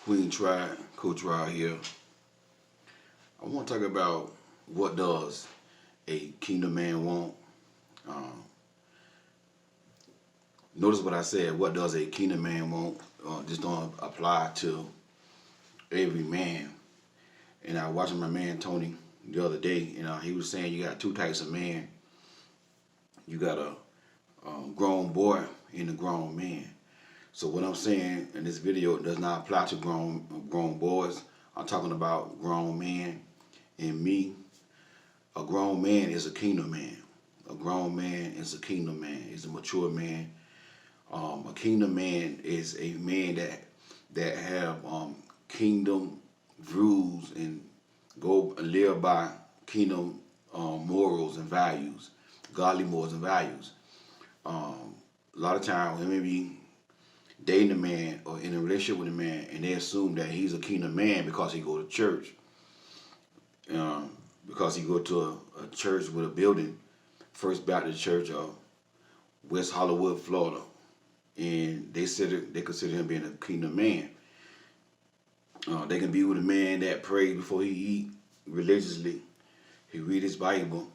Queen Tried, Coach Rod here. I want to talk about what does a kingdom man want. Um, Notice what I said. What does a kingdom man want? Just don't apply to every man. And I was watching my man Tony the other day, and he was saying you got two types of men. You got a grown boy and a grown man. So what I'm saying in this video does not apply to grown boys. I'm talking about grown men. And me, a grown man is a kingdom man. A grown man is a kingdom man. Is a mature man. A kingdom man is a man that have kingdom rules and go and live by kingdom morals and values, godly morals and values. A lot of times women be dating a man or in a relationship with a man, and they assume that he's a kingdom man because he go to church, because he go to a church with a building, First Baptist Church of West Hollywood, Florida, and they consider him being a kingdom man. They can be with a man that prays before he eat religiously. He read his Bible,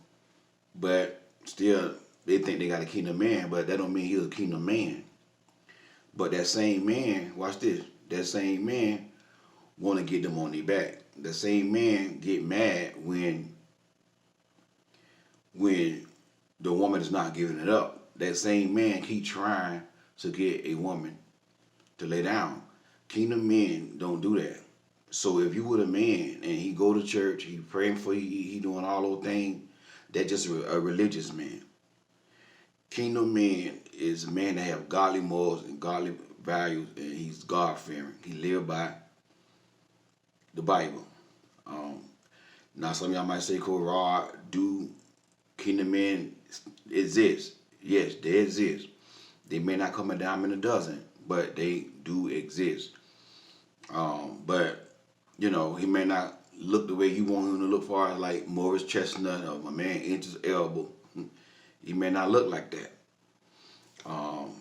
but still they think they got a kingdom man, but that don't mean he's a kingdom man. But that same man, watch this, that same man want to get them on their back. The same man get mad when the woman is not giving it up. That same man keep trying to get a woman to lay down. Kingdom men don't do that. So if you with a man and he go to church, he praying for you, he doing all those things, that's just a religious man. Kingdom man is a man that have godly morals and godly values, and he's God-fearing. He live by the Bible. Now some of y'all might say, Coach Rod, do kingdom men exist? Yes, they exist. They may not come a dime in a dozen, but they do exist. But he may not look the way you want him to look, for like Morris Chestnut or my man Idris Elba. He may not look like that. I'm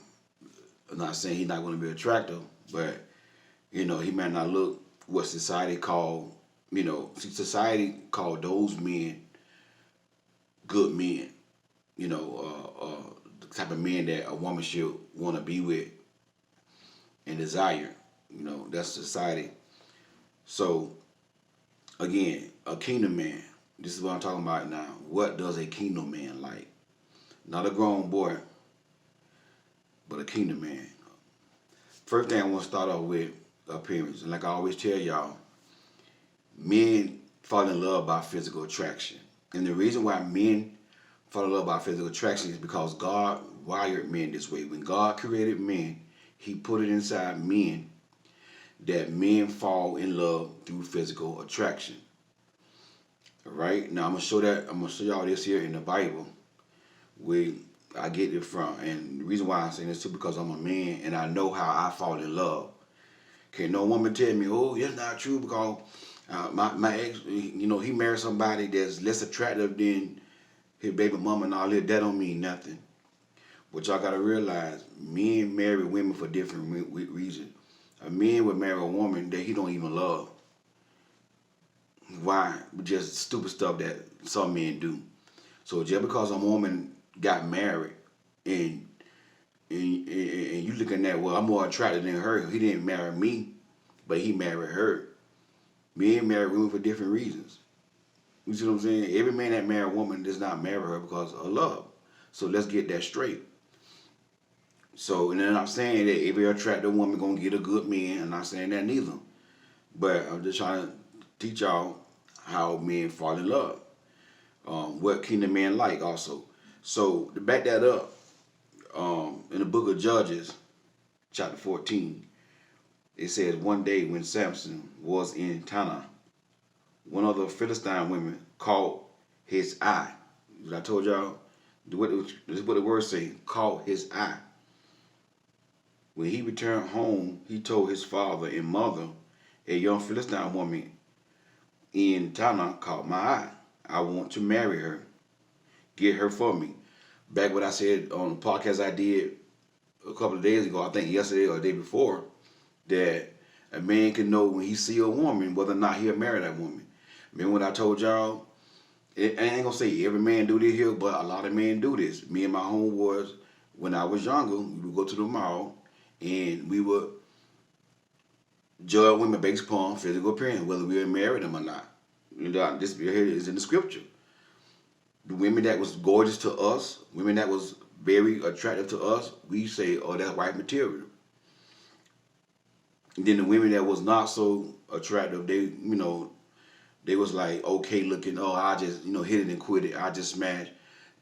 not saying he's not going to be attractive, but he may not look what society call, society call those men good men. The type of men that a woman should want to be with and desire. That's society. So again, a kingdom man. This is what I'm talking about now. What does a kingdom man like? Not a grown boy, but a kingdom man. First thing I want to start off with appearance. And like I always tell y'all, men fall in love by physical attraction. And the reason why men fall in love by physical attraction is because God wired men this way. When God created men, he put it inside men that men fall in love through physical attraction. All right? Now I'm gonna show y'all this here in the Bible where I get it from. And the reason why I'm saying this too, because I'm a man and I know how I fall in love. Can't no woman tell me, oh, that's not true, because my ex, he married somebody that's less attractive than his baby mama and all that. That don't mean nothing. But y'all gotta realize, men marry women for different reasons. A man would marry a woman that he don't even love. Why? Just stupid stuff that some men do. So just because a woman got married and you looking at, well, I'm more attractive than her. He didn't marry me, but he married her. Men marry women for different reasons. You see what I'm saying? Every man that marry a woman does not marry her because of love. So let's get that straight. So, and then I'm saying that every attractive woman gonna get a good man. I'm not saying that neither. But I'm just trying to teach y'all how men fall in love. What kingdom men like also. So to back that up, in the book of Judges, chapter 14, it says, one day when Samson was in Tanna, one of the Philistine women caught his eye. I told y'all, this is what the word say, caught his eye. When he returned home, he told his father and mother, a young Philistine woman in Tanna caught my eye. I want to marry her. Get her for me. Back what I said on the podcast I did a couple of days ago, I think yesterday or the day before, that a man can know when he see a woman whether or not he'll marry that woman. Remember what I told y'all? I ain't gonna say every man do this here, but a lot of men do this. Me and my homeboys, when I was younger, we would go to the mall and we would judge women based upon physical appearance, whether we were married them or not. This here is in the scripture. The women that was gorgeous to us, women that was very attractive to us, we say, oh, that's white material. And then the women that was not so attractive, they was like okay looking. Oh, I just hit it and quit it. I just smashed.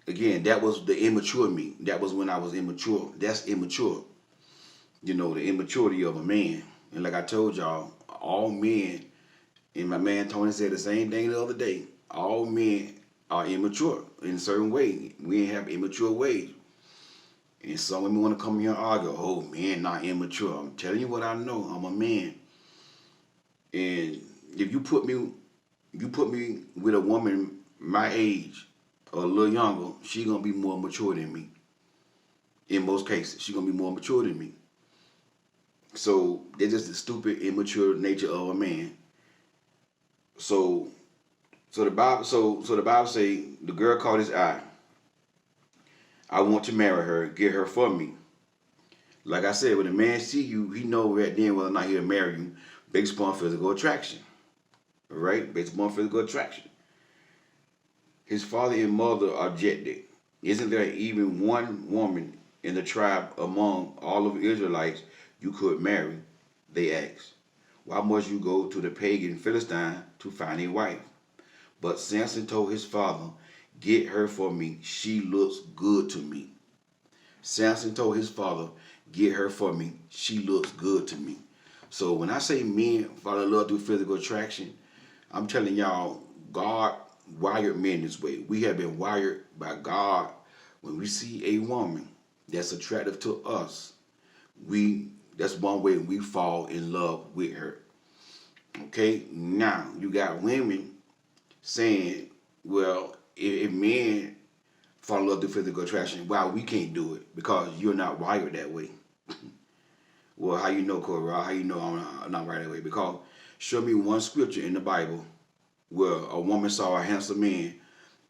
Again, that was the immature me. That was when I was immature. That's immature. The immaturity of a man. And like I told y'all, all men, and my man Tony said the same thing the other day. All men are immature in a certain way. We have immature ways. And some women want to come here and argue, oh, men not immature. I'm telling you what I know. I'm a man. And if you put me with a woman my age or a little younger, she gonna be more mature than me. In most cases, she gonna be more mature than me. So that's just the stupid, immature nature of a man. So the Bible say the girl caught his eye. I want to marry her, get her for me. Like I said, when a man see you, he know right then whether or not he'll marry you based upon physical attraction. Right? Based upon physical attraction. His father and mother objected. Isn't there even one woman in the tribe among all of the Israelites you could marry? They asked. Why must you go to the pagan Philistine to find a wife? But Samson told his father, get her for me. She looks good to me. Samson told his father, get her for me. She looks good to me. So when I say men fall in love through physical attraction, I'm telling y'all, God wired men this way. We have been wired by God. When we see a woman that's attractive to us, that's one way we fall in love with her. Okay, now you got women saying, well, if men fall in love through physical attraction, wow, we can't do it because you're not wired that way. Well, how you know, Corey? How you know I'm not wired that way? Because show me one scripture in the Bible where a woman saw a handsome man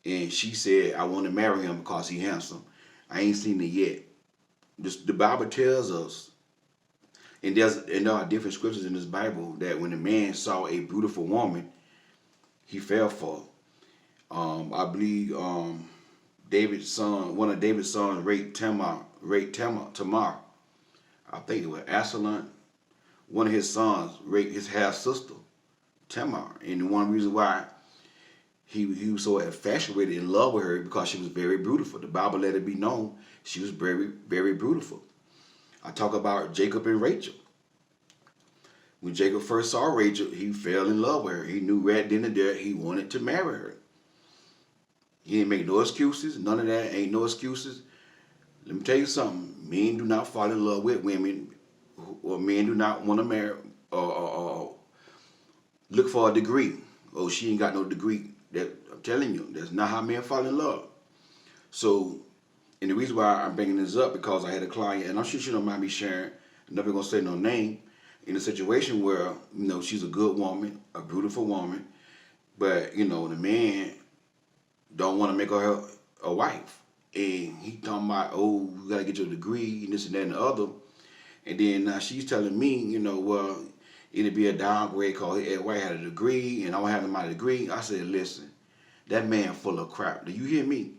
and she said, I want to marry him because he's handsome. I ain't seen it yet. The Bible tells us, and there are different scriptures in this Bible that when a man saw a beautiful woman, he fell for her. I believe one of David's sons raped Tamar. I think it was Absalom. One of his sons raped his half sister, Tamar. And one reason why he was so infatuated in love with her because she was very beautiful. The Bible let it be known she was very, very beautiful. I talk about Jacob and Rachel. When Jacob first saw Rachel, he fell in love with her. He knew right then and there he wanted to marry her. He didn't make no excuses. None of that. Ain't no excuses. Let me tell you something. Men do not fall in love with women, or men do not want to marry or look for a degree. Oh, she ain't got no degree. That I'm telling you, that's not how men fall in love. So, and the reason why I'm bringing this up because I had a client, and I'm sure she don't mind me sharing. I'm never gonna say no name. In a situation where she's a good woman, a beautiful woman, but the man don't want to make her a wife, and he talking about, oh, you gotta get your degree and this and that and the other, and then now she's telling me, well, it'd be a downgrade because Ed White had a degree and I don't have my degree. I said, listen, that man full of crap. Do you hear me?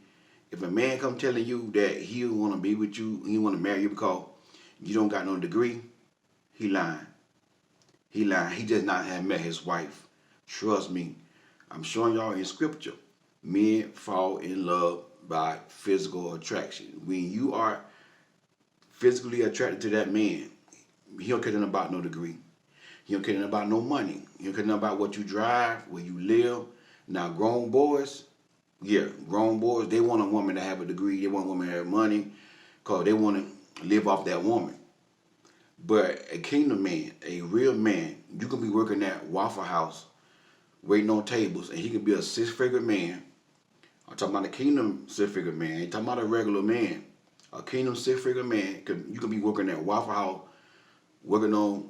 If a man come telling you that he don't want to be with you, he want to marry you because you don't got no degree, he lying. He lying. He just not have met his wife. Trust me. I'm showing y'all in scripture. Men fall in love by physical attraction. When you are physically attracted to that man, he don't care nothing about no degree. He don't care nothing about no money. He don't care nothing about what you drive, where you live. Now, grown boys, they want a woman to have a degree. They want a woman to have money because they want to live off that woman. But a kingdom man, a real man, you can be working at Waffle House, waiting on tables, and he can be a six-figure man. I'm talking about a kingdom six-figure man. I ain't talking about a regular man. A kingdom six-figure man, you can be working at Waffle House, working on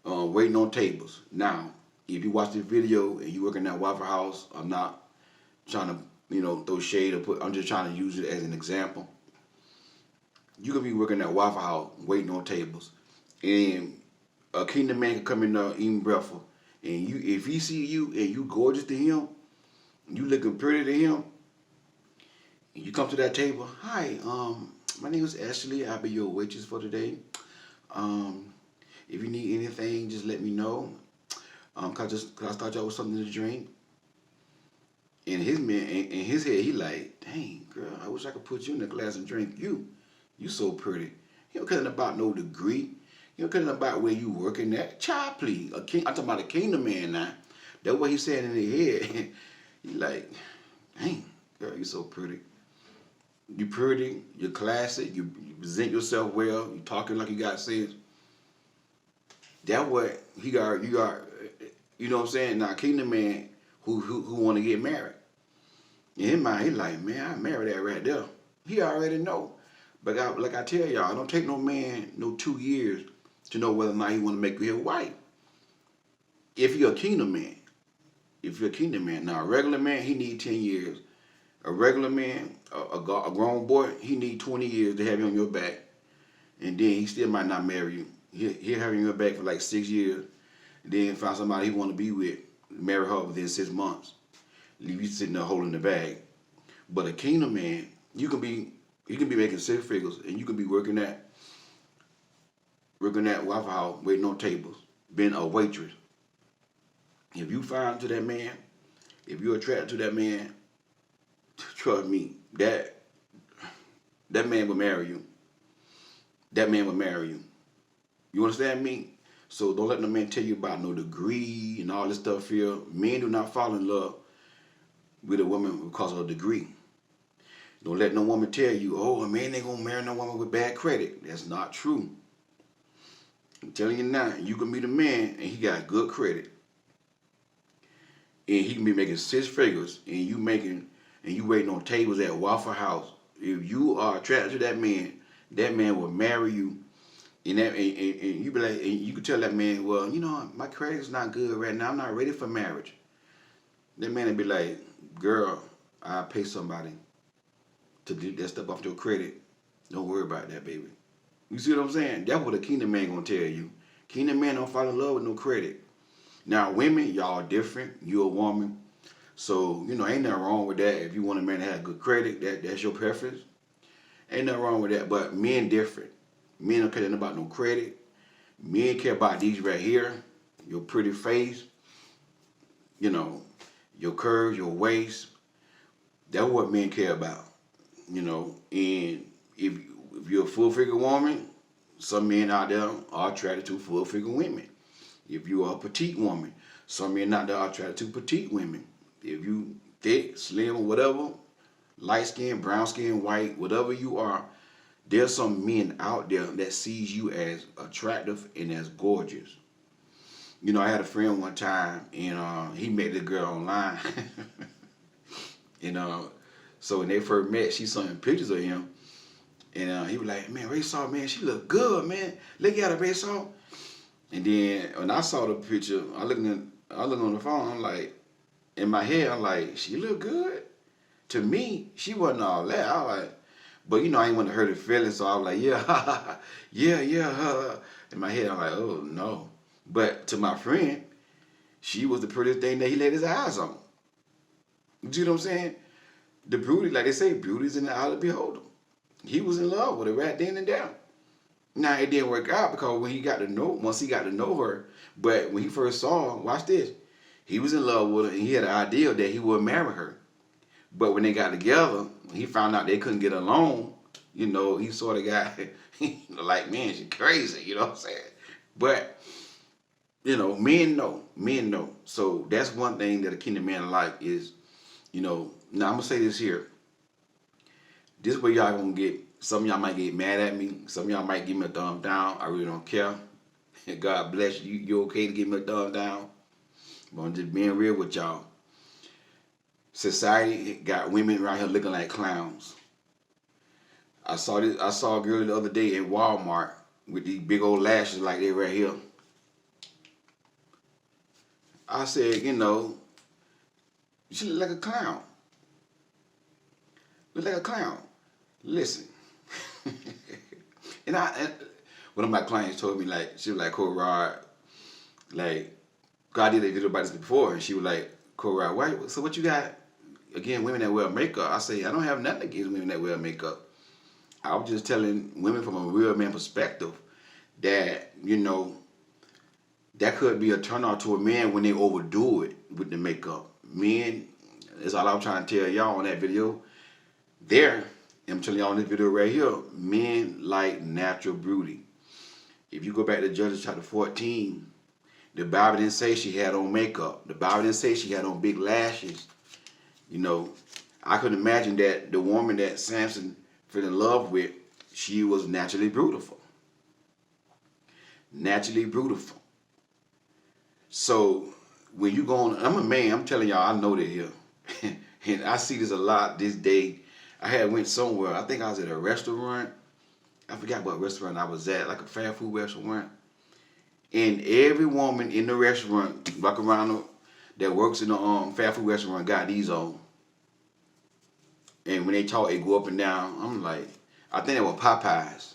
waiting on tables. Now, if you watch this video and you work in that Waffle House, I'm not trying to, throw shade or I'm just trying to use it as an example. You could be working at Waffle House waiting on tables, and a kingdom man can come in there eating breakfast, and if he see you and you gorgeous to him, you looking pretty to him, and you come to that table, hi, my name is Ashley. I'll be your waitress for today. If you need anything, just let me know. Cause I start y'all with something to drink. And in his head, he like, dang, girl, I wish I could put you in the glass and drink you. You so pretty. He don't care about no degree. He don't care about where you working at. Child, please. I'm talking about a kingdom man now. That's what he's saying in his head. He like, dang, girl, you so pretty. You pretty, you're classy, you present yourself well, you talking like you got sense. That's what you got, you know what I'm saying? Now, kingdom man who want to get married. In his mind, he like, man, I married that right there. He already know. But like I tell y'all, it don't take no man no 2 years to know whether or not he want to make you his wife. If you're a kingdom man. If you're a kingdom man. Now, a regular man, he need 10 years. A regular man, a grown boy, he need 20 years to have you on your back. And then he still might not marry you. He'll have you on your back for like 6 years. And then find somebody he want to be with. Marry her within 6 months. Leave you sitting there holding the bag. But a kingdom man, you can be making 6 figures, and you can be working at Waffle House, waiting on tables, being a waitress. If you find to that man, if you're attracted to that man, trust me, that man will marry you. That man will marry you. You understand me? So don't let no man tell you about no degree and all this stuff here. Men do not fall in love with a woman because of a degree. Don't let no woman tell you, oh, a man ain't gonna marry no woman with bad credit. That's not true. I'm telling you now, you can meet a man and he got good credit. And he can be making 6 figures, and you waiting on tables at Waffle House. If you are attracted to that man will marry you. And you be like, and you can tell that man, well, my credit is not good right now. I'm not ready for marriage. That man will be like, girl, I'll pay somebody to do that stuff off your credit. Don't worry about that, baby. You see what I'm saying? That's what a kingdom man gonna tell you. Kingdom man don't fall in love with no credit. Now, women, y'all different. You a woman. So, ain't nothing wrong with that. If you want a man to have good credit, that's your preference. Ain't nothing wrong with that. But men different. Men don't care nothing about no credit. Men care about these right here. Your pretty face. Your curves, your waist. That's what men care about. And if you're a full-figure woman, some men out there are attracted to full-figure women. If you are a petite woman, some men out there are attracted to petite women. If you thick, slim, or whatever, light skin, brown skin, white, whatever you are, there's some men out there that sees you as attractive and as gorgeous. I had a friend one time, and he met this girl online. So when they first met, she saw pictures of him. And he was like, man, Ray Saw, man, she look good, man. Look at her, Ray Saw. And then when I saw the picture, I looked on the phone, I'm like, in my head, I'm like, she look good? To me, she wasn't all that. I was like, but I didn't want to hurt her feelings, so I was like, yeah, yeah. In my head, I'm like, oh, no. But to my friend, she was the prettiest thing that he laid his eyes on. You see what I'm saying? The beauty, like they say, beauty's in the eye of the beholder. He was in love with her right then and there. Now, it didn't work out because once he got to know her, but when he first saw her, watch this, he was in love with her and he had an idea that he would marry her. But when they got together, when he found out they couldn't get along, he sort of got, like, man, she's crazy, you know what I'm saying? But, men know. So that's one thing that a kingdom man like is, now I'm going to say this here. This way y'all gonna get, some of y'all might get mad at me. Some of y'all might give me a thumb down. I really don't care. God bless you. You okay to give me a thumb down? But I'm just being real with y'all. Society got women right here looking like clowns. I saw a girl the other day in Walmart with these big old lashes like they right here. I said, she look like a clown. Look like a clown. Listen. and one of my clients told me, like, she was like, Coach Rod, like, God did a video about this before, and she was like, Coach Rod, why? So what you got? Again, women that wear makeup. I say, I don't have nothing against women that wear makeup. I was just telling women from a real man perspective that, that could be a turn on to a man when they overdo it with the makeup. Men, that's all I'm trying to tell y'all on that video. There, I'm telling y'all in this video right here, men like natural beauty. If you go back to Judges chapter 14, the Bible didn't say she had on makeup. The Bible didn't say she had on big lashes. I could imagine that the woman that Samson fell in love with, she was naturally beautiful. Naturally beautiful. So when you go on, I'm a man, I'm telling y'all, I know that here. And I see this a lot this day. I had went somewhere, I think I was at a restaurant. I forgot what restaurant I was at, like a fast food restaurant. And every woman in the restaurant, walk around that works in the fast food restaurant, got these on. And when they talk, it go up and down. I'm like, I think they were Popeyes.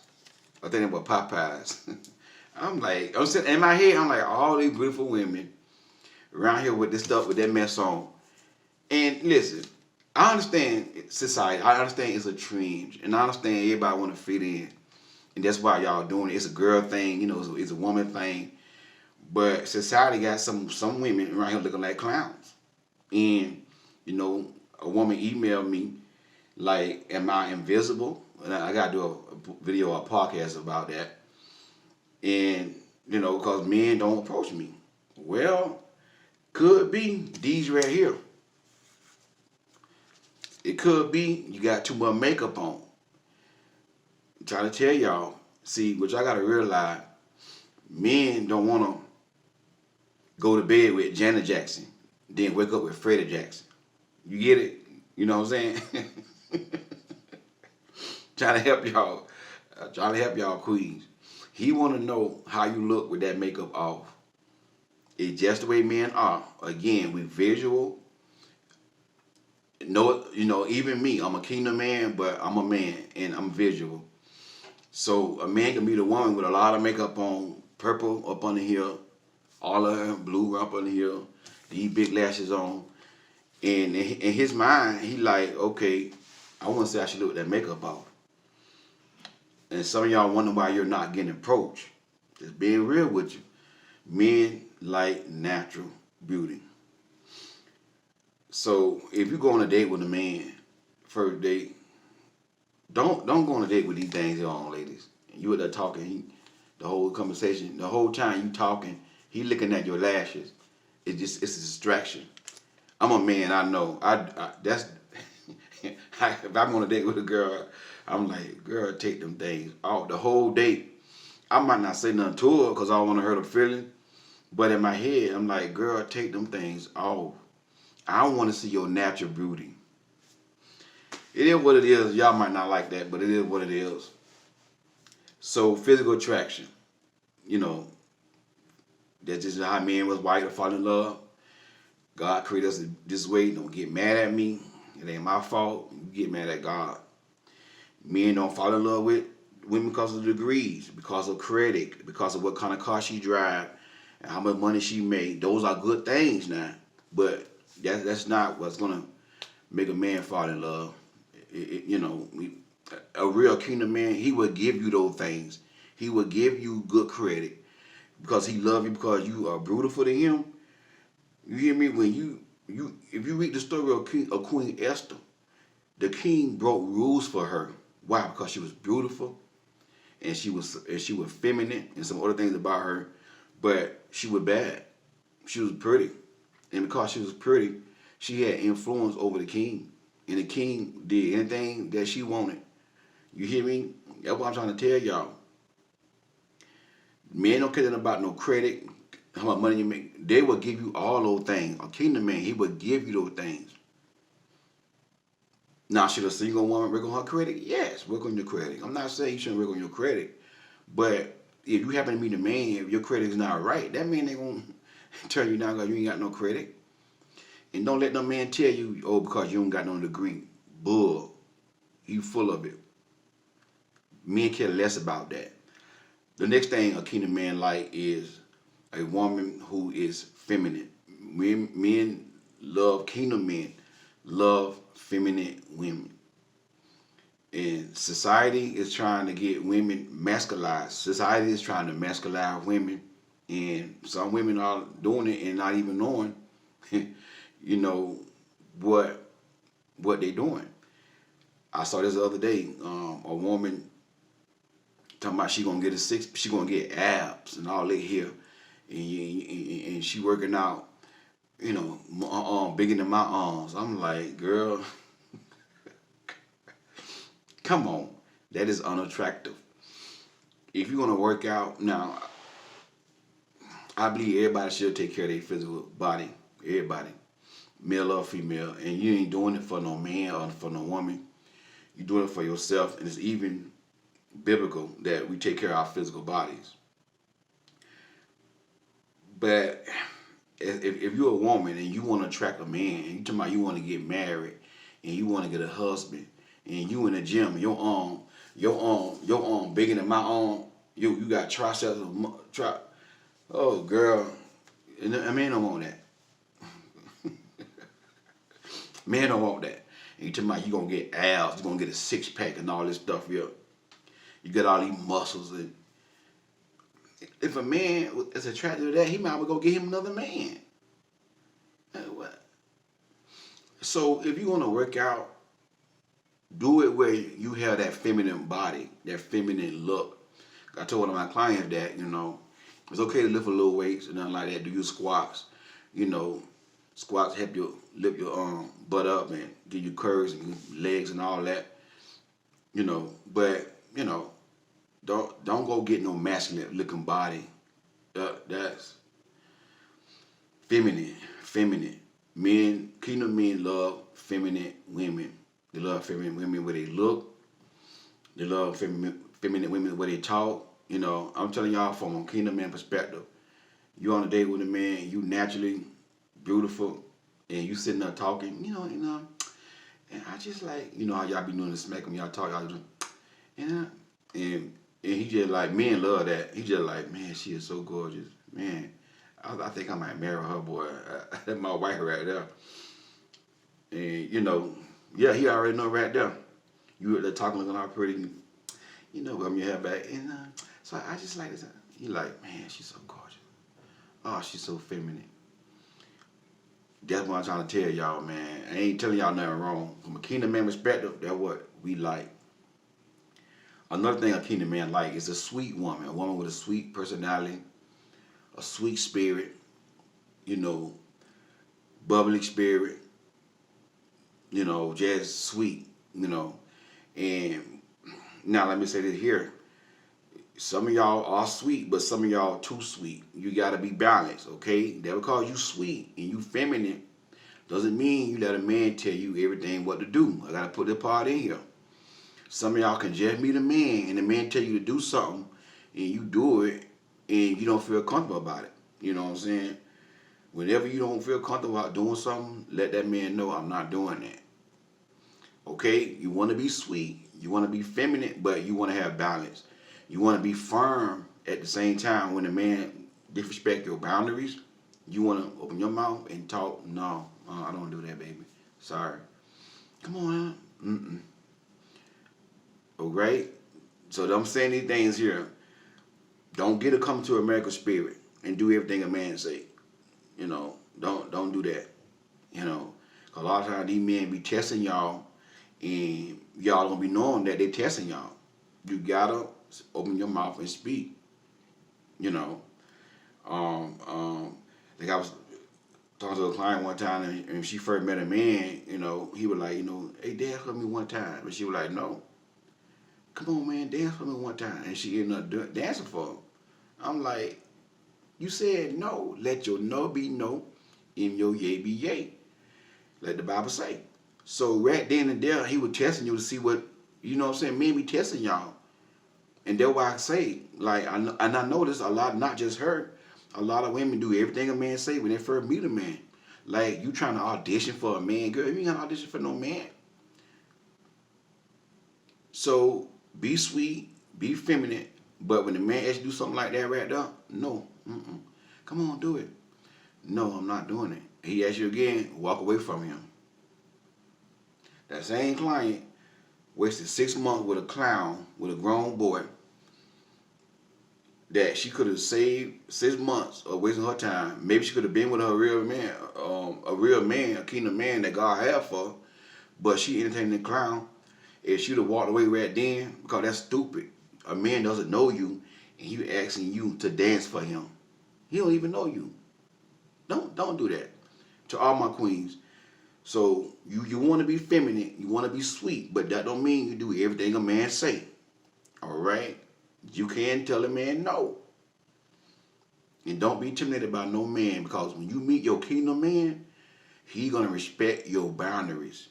I'm sitting in my head, I'm like, all these beautiful women around here with this stuff, with that mess on. And listen, I understand society. I understand it's a trend. And I understand everybody want to fit in. And that's why y'all doing it. It's a girl thing, it's a woman thing. But society got some women around here looking like clowns. And, a woman emailed me, like, am I invisible? And I got to do a video or a podcast about that. And, because men don't approach me. Well, could be these right here. It could be you got too much makeup on. I'm trying to tell y'all, see, what y'all got to realize, men don't want to go to bed with Janet Jackson, then wake up with Freddie Jackson. You get it? You know what I'm saying? Trying to help y'all queens. He want to know how you look with that makeup off. It's just the way men are. Again, we visual. No, even me, I'm a kingdom man, but I'm a man and I'm visual. So a man can be the woman with a lot of makeup on, purple up under here, all of her blue up under here, these big lashes on. And in his mind, he like, okay, I want to say I should look that makeup off. And some of y'all wonder why you're not getting approached. Just being real with you. Men like natural beauty. So if you go on a date with a man, first date, don't go on a date with these things on, ladies. You at there talking, the whole conversation, the whole time you talking, he looking at your lashes. It's a distraction. I'm a man, I know. That's if I'm on a date with a girl, I'm like, girl, take them things off. The whole date, I might not say nothing to her because I don't want to hurt her feelings. But in my head, I'm like, girl, take them things off. I don't want to see your natural beauty. It is what it is. Y'all might not like that, but it is what it is. So physical attraction, that's just how men was wired to fall in love. God created us this way. Don't get mad at me. It ain't my fault. You get mad at God. Men don't fall in love with women because of the degrees, because of credit, because of what kind of car she drive, and how much money she made. Those are good things now, but that's not what's gonna make a man fall in love. A real kingdom man, he will give you those things. He will give you good credit because he love you, because you are beautiful to him. You hear me? When if you read the story of Queen Esther, the king broke rules for her. Why? Because she was beautiful, and she was feminine, and some other things about her, but she was bad. She was pretty, and because she was pretty, she had influence over the king, and the king did anything that she wanted. You hear me? That's what I'm trying to tell y'all. Men don't care about no credit, how much money you make. They will give you all those things. A kingdom man, he will give you those things. Now, should a single woman work on her credit? Yes, work on your credit. I'm not saying you shouldn't work on your credit, but if you happen to be the man, if your credit is not right, that man ain't gonna turn you down because you ain't got no credit. And don't let no man tell you, oh, because you don't got no degree. Bull. You full of it. Men care less about that. The next thing a kingdom man like is a woman who is feminine. Men love kingdom men, love feminine women. And society is trying to get women masculized. Society is trying to masculize women, and some women are doing it and not even knowing, you know, what they doing. I saw this the other day. A woman talking about she gonna get she gonna get abs and all that here, and she working out, bigger than my arms. I'm like, girl, come on, that is unattractive. If you're gonna work out now, I believe everybody should take care of their physical body. Everybody, male or female, and you ain't doing it for no man or for no woman. You're doing it for yourself, and it's even biblical that we take care of our physical bodies. But if you're a woman and you want to attract a man, and you talking about you want to get married and you want to get a husband, and you in the gym, your arm bigger than my arm, you got triceps, oh girl, and a man don't want that. Man don't want that. And you talking about you gonna get abs, you gonna get a 6-pack and all this stuff here. You got all these muscles, and if a man is attracted to that, he might well go get him another man. So if you're gonna work out, do it where you have that feminine body, that feminine look. I told one of my clients that, it's okay to lift a little weights and nothing like that. Do your squats. Squats help you lift your butt up and give you curves and legs and all that. But don't go get no masculine looking body. That's feminine. Kingdom men love feminine women. They love feminine women where they look. They love feminine women where they talk. I'm telling y'all from a kingdom man perspective. You on a date with a man, you naturally beautiful, and you sitting there talking, and I just like, how y'all be doing the smack when y'all talk, y'all do, and he just like, men love that. He just like, man, she is so gorgeous, man. I think I might marry her, boy. That's my wife right there. And yeah, he already know right there. You there talking, looking all pretty, rub your hair back, and so I just like this. He like, man, she's so gorgeous. Oh, she's so feminine. That's what I'm trying to tell y'all, man. I ain't telling y'all nothing wrong. From a kingdom man perspective, that's what we like. Another thing a kingdom man like is a sweet woman. A woman with a sweet personality, a sweet spirit, bubbly spirit, just sweet, And now let me say this here. Some of y'all are sweet, but some of y'all too sweet. You gotta be balanced, okay? That because you sweet and you feminine doesn't mean you let a man tell you everything what to do. I gotta put that part in here. Some of y'all can just meet a man and the man tell you to do something and you do it and you don't feel comfortable about it. You know what I'm saying? Whenever you don't feel comfortable about doing something, let that man know I'm not doing that. Okay? You want to be sweet. You want to be feminine, but you want to have balance. You want to be firm at the same time. When a man disrespect your boundaries, you want to open your mouth and talk. No, I don't do that, baby. Sorry. Come on. Okay? So I'm saying these things here. Don't get a come to America spirit and do everything a man say. Don't do that. Cause a lot of times these men be testing y'all, and y'all gonna be knowing that they testing y'all. You gotta open your mouth and speak. Like I was talking to a client one time, and when she first met a man, he was like, hey, dance for me one time. And she was like, no. Come on, man, dance for me one time. And she ended up dancing for him. I'm like, you said no. Let your no be no, and your yea be yea. Let the Bible say. So right then and there, he was testing you to see what, men be testing y'all. And that's why I say, like, and I noticed a lot, not just her, A lot of women do everything a man say when they first meet a man. Like you trying to audition for a man, girl. You ain't gonna audition for no man. So be sweet, be feminine. But when the man asks you to do something like that right there, no. Mm-mm. Come on, do it. No, I'm not doing it. He asks you again, walk away from him. That same client wasted 6 months with a clown, with a grown boy, that she could have saved 6 months of wasting her time. Maybe she could have been with a real man, a kingdom man that God had for her, but she entertained the clown. If she'd have walked away right then, because that's stupid. A man doesn't know you, and he asking you to dance for him. He don't even know you. Don't do that. To all my queens. So you want to be feminine, you want to be sweet, but that don't mean you do everything a man say. All right? You can tell a man no. And don't be intimidated by no man, because when you meet your kingdom man, he gonna respect your boundaries.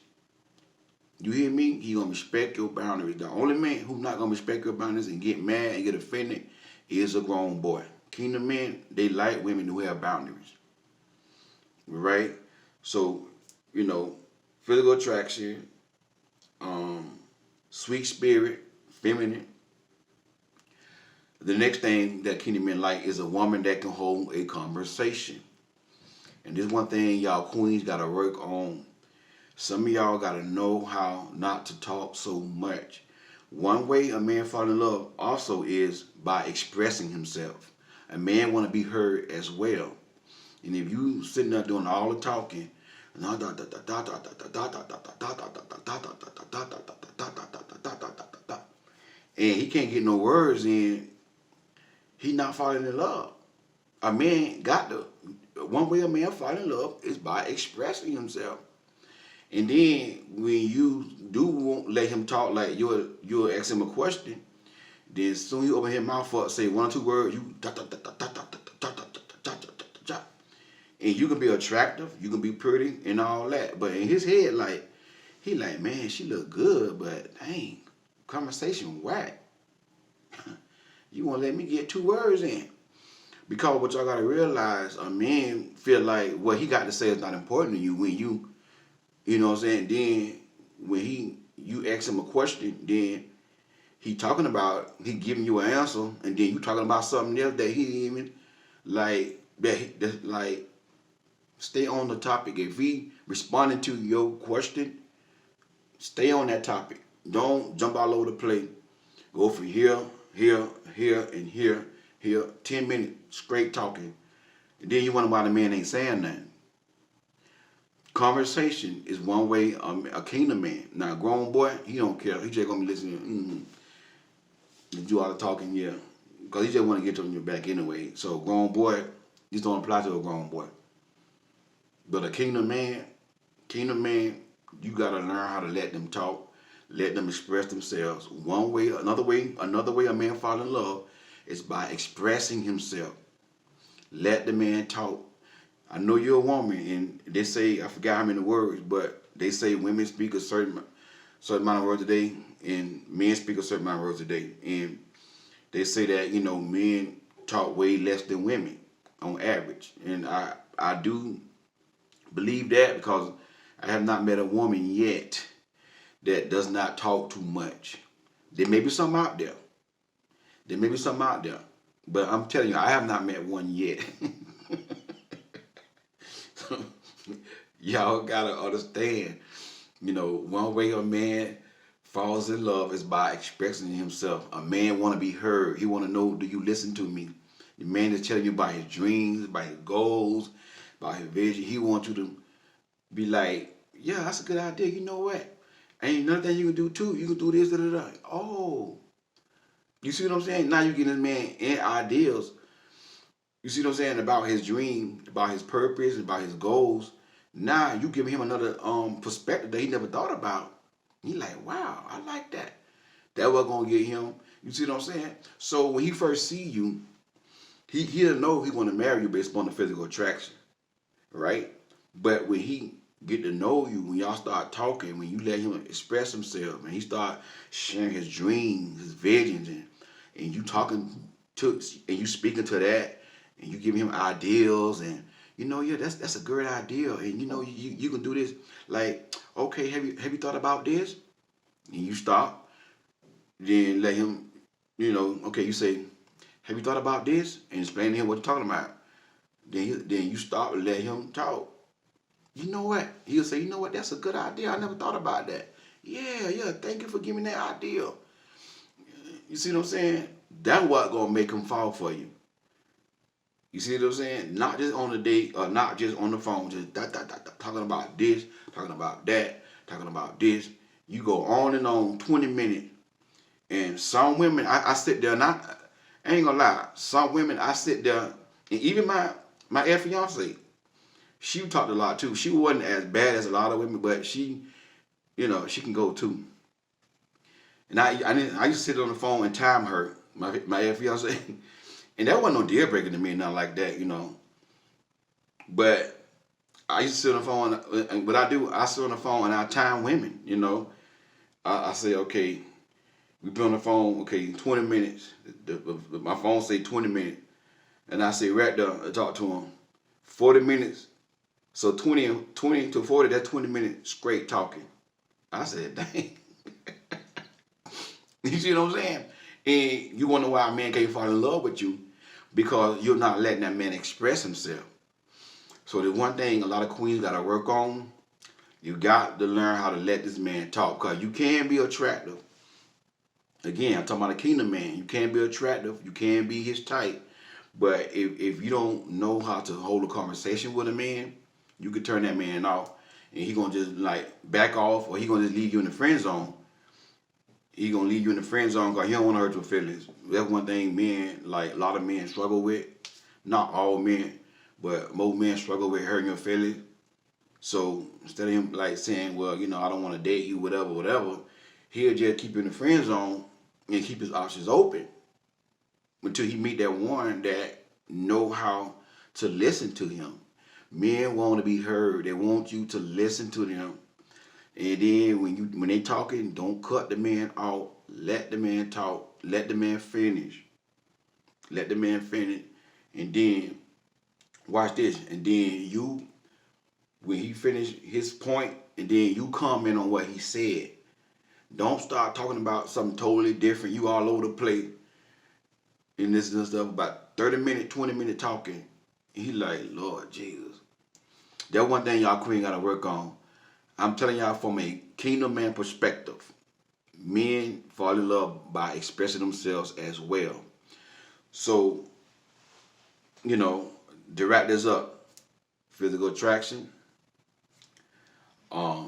You hear me? He gonna respect your boundaries. The only man who's not gonna respect your boundaries and get mad and get offended is a grown boy. Kingdom men, they like women who have boundaries. Right? So, physical attraction, sweet spirit, feminine. The next thing that kingdom men like is a woman that can hold a conversation. And this one thing y'all queens gotta work on. Some of y'all gotta know how not to talk so much. One way a man fall in love also is by expressing himself. A man wanna be heard as well. And if you sitting there doing all the talking, and he can't get no words in, he not falling in love. A man got to, one way a man fall in love is by expressing himself. And then when you do won't let him talk, like you'll ask him a question, then soon you open his mouth up, say one or two words, and you can be attractive, you can be pretty and all that. But in his head, he like, man, she look good, but dang, conversation whack. You won't let me get 2 words in. Because what y'all gotta realize, a man feel like what he got to say is not important to you when you know what I'm saying? Then when you ask him a question, then he giving you an answer, and then you talking about something else that he even stay on the topic. If he responding to your question, stay on that topic. Don't jump all over the place. Go from here, and here. 10 minutes straight talking. And then you wonder why the man ain't saying nothing. Conversation is one way a kingdom man. Now a grown boy, he don't care. He just gonna be listening. Do all the talking, yeah. Because he just want to get on your back anyway. So grown boy, this don't apply to a grown boy. But a kingdom man, you gotta learn how to let them talk, let them express themselves. Another way a man fall in love is by expressing himself. Let the man talk. I know you're a woman, and they say, I forgot how many words, but they say women speak a certain amount of words a day, and men speak a certain amount of words a day. And they say that, men talk way less than women on average. And I do believe that, because I have not met a woman yet that does not talk too much. There may be some out there. But I'm telling you, I have not met one yet. Y'all gotta understand, one way a man falls in love is by expressing himself. A man wanna be heard. He wanna know, do you listen to me? The man is telling you about his dreams, about his goals, about his vision. He wants you to be like, yeah, that's a good idea. You know what? Ain't nothing you can do too. You can do this, da da da. Oh. You see what I'm saying? Now you get this man in ideas. You see what I'm saying? About his dream, about his purpose, about his goals. Now you give him another perspective that he never thought about. He like, wow, I like that. That was gonna get him. You see what I'm saying? So when he first see you, he didn't know he want to marry you based on the physical attraction, right? But when he get to know you, when y'all start talking, when you let him express himself, and he start sharing his dreams, his visions, and you talking to, and you speaking to that, and you give him ideals, and yeah, that's a great idea, and you can do this. Like, okay, have you thought about this? And you stop, then let him, okay, you say, have you thought about this? And explain to him what you're talking about. Then you stop and let him talk. You know what? He'll say, you know what? That's a good idea. I never thought about that. Yeah. Thank you for giving me that idea. You see what I'm saying? That's what gonna make him fall for you. You see what I'm saying? Not just on the date or not just on the phone, just talking about this, talking about that, talking about this. You go on and on, 20 minutes. And some women, I sit there, and I ain't gonna lie, some women, I sit there, and even my ex fiance, she talked a lot too. She wasn't as bad as a lot of women, but she can go too. And I used to sit on the phone and time her, my ex fiance, and that wasn't no deal breaker to me, nothing like that. But I used to sit on the phone, and what I do, I sit on the phone and I time women. I say, okay, we've been on the phone, okay, 20 minutes. My phone say 20 minutes, and I say right there, I talk to him, 40 minutes. So 20 to 40, that's 20 minutes straight talking. I said, dang. You see what I'm saying? And you wonder why a man can't fall in love with you, because you're not letting that man express himself. So the one thing a lot of queens got to work on, you got to learn how to let this man talk, because you can be attractive. Again, I'm talking about a kingdom man. You can be attractive. You can be his type. But if you don't know how to hold a conversation with a man, you could turn that man off. And he going to just like back off, or he going to just leave you in the friend zone. He going to leave you in the friend zone because he don't want to hurt your feelings. That's one thing men, like a lot of men struggle with. Not all men, but most men struggle with hurting your feelings. So instead of him like saying, well, I don't want to date you, whatever, he'll just keep you in the friend zone and keep his options open until he meet that one that know how to listen to him. Men want to be heard. They want you to listen to them. And then when they talking, don't cut the man out. Let the man talk. Let the man finish. Let the man finish. And then watch this. And then when he finish his point, and then you comment on what he said. Don't start talking about something totally different. You all over the place. And this and stuff, about 30 minute, 20 minute talking. And he like, Lord Jesus. That one thing y'all queen gotta work on. I'm telling y'all from a kingdom man perspective. Men fall in love by expressing themselves as well. So, to wrap this up, physical attraction,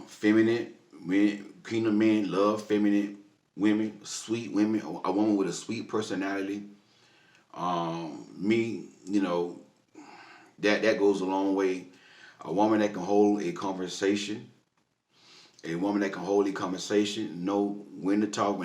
feminine men, kingdom men love feminine women, sweet women, a woman with a sweet personality. Me, that goes a long way. A woman that can hold a conversation, know when to talk, when